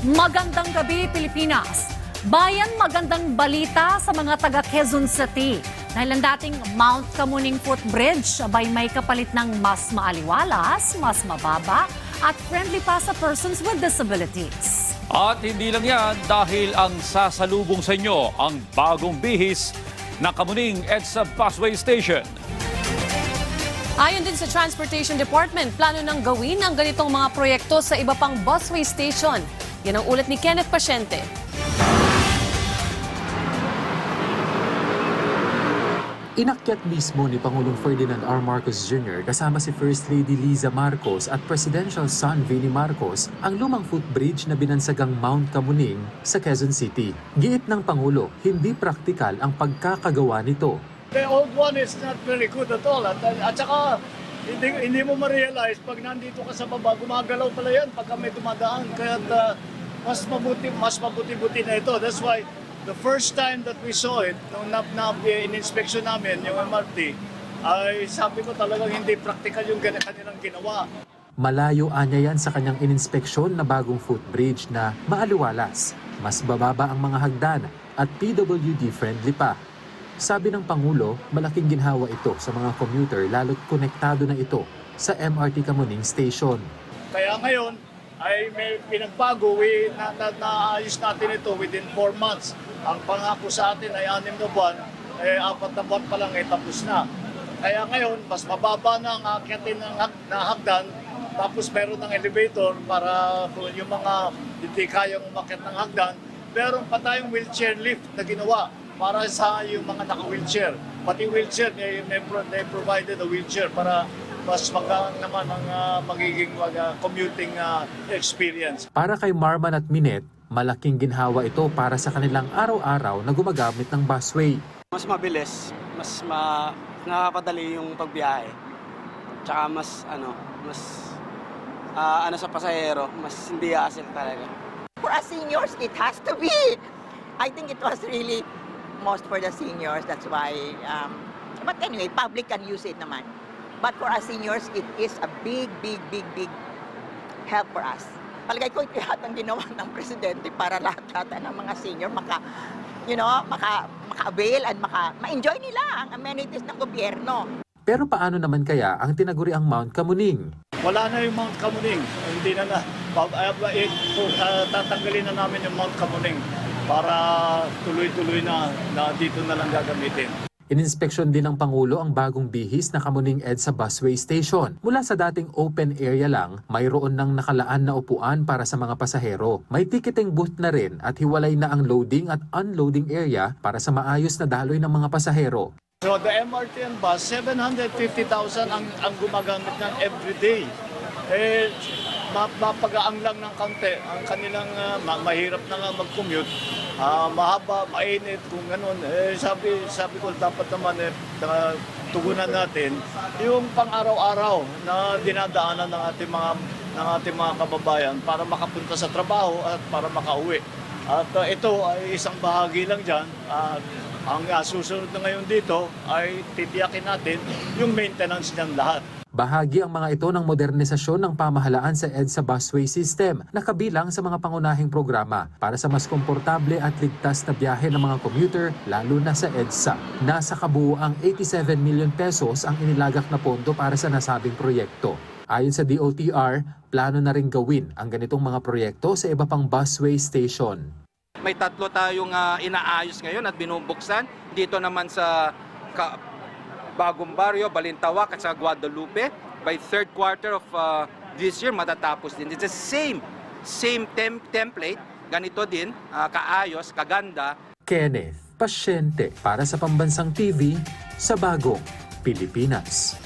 Magandang gabi, Pilipinas. Bayan magandang balita sa mga taga Quezon City. Dahil ang dating Mount Kamuning Footbridge abay may kapalit ng mas maaliwalas, mas mababa at friendly pa sa persons with disabilities. At hindi lang yan dahil ang sasalubong sa inyo ang bagong bihis na Kamuning EDSA Busway Station. Ayon din sa Transportation Department, plano nang gawin ang ganitong mga proyekto sa iba pang busway station. Yan ang ulat ni Kenneth Pasyente. Inakyat mismo ni Pangulong Ferdinand R. Marcos Jr. kasama si First Lady Liza Marcos at Presidential son Vinnie Marcos ang lumang footbridge na binansagang Mount Kamuning sa Quezon City. Giit ng Pangulo, hindi praktikal ang pagkakagawa nito. The old one is not very good at all. At saka, hindi mo ma-realize pag nandito ka sa baba, gumagalaw pala yan pagka may dumadaan. Kaya mas mabuti na ito. That's why the first time that we saw it, nung in-inspection namin yung MRT, ay sabi ko talagang hindi practical yung kanilang ginawa. Malayo anya yan sa kanyang ininspeksyon na bagong footbridge na maaliwalas, mas bababa ang mga hagdan at PWD friendly pa. Sabi ng Pangulo, malaking ginhawa ito sa mga commuter lalo't konektado na ito sa MRT Kamuning Station. Kaya ngayon ay may pinagbago, naayos natin ito within 4 months. Ang pangako sa atin ay 6 na buwan, 4 na buwan pa lang ay tapos na. Kaya ngayon, mas mababa na ang akyatin na hagdan, tapos meron ng elevator para yung mga hindi kayang umakyat ng hagdan, meron pa tayong wheelchair lift na ginawa para sa yung mga naka-wheelchair. Pati wheelchair, they provided a wheelchair para mas magaan naman ang magiging commuting experience. Para kay Marman at Minet, malaking ginhawa ito para sa kanilang araw-araw na gumagamit ng busway. Mas mabilis, nakakadali yung pagbiyahe. Tsaka mas sa pasahero, mas hindi hassle talaga. For us seniors, it has to be. I think it was really most for the seniors. That's why, but anyway, public can use it naman. But for us seniors, it is a big help for us. Palagay ko ito lahat ang ginawa ng Presidente para lahat ng mga senior maka-avail at ma-enjoy nila ang amenities ng gobyerno. Pero paano naman kaya ang tinaguriang Mount Kamuning? Wala na yung Mount Kamuning. Hindi na tatanggalin na namin yung Mount Kamuning para tuloy-tuloy na dito na lang gagamitin. Ininspeksyon din ng Pangulo ang bagong bihis na Kamuning EDSA Busway Station. Mula sa dating open area lang, mayroon ng nakalaan na upuan para sa mga pasahero. May ticketing booth na rin at hiwalay na ang loading at unloading area para sa maayos na daloy ng mga pasahero. So the MRT and bus, 750,000 ang gumagamit ng everyday. Mapagaang lang ng kaunti ang kanilang mahirap na nga mag-commute, mahaba, mainit, kung ganun. Sabi ko dapat naman tugunan natin yung pang-araw-araw na dinadaanan ng ating mga kababayan para makapunta sa trabaho at para makauwi. At ito ay isang bahagi lang dyan. Ang susunod na ngayon dito ay titiyakin natin yung maintenance niyan lahat. Bahagi ang mga ito ng modernisasyon ng pamahalaan sa EDSA Busway System na kabilang sa mga pangunahing programa para sa mas komportable at ligtas na biyahe ng mga commuter lalo na sa EDSA. Nasa kabuuang 87 million pesos ang inilagak na pondo para sa nasabing proyekto. Ayon sa DOTR, plano na rin gawin ang ganitong mga proyekto sa iba pang busway station. May 3 tayong inaayos ngayon at binubuksan dito naman sa Bagong Barrio, Balintawak at sa Guadalupe. By 3rd quarter of this year matatapos din. It's the same template, ganito din, kaayos, kaganda. Kenneth Pasyente para sa Pambansang TV sa Bagong Pilipinas.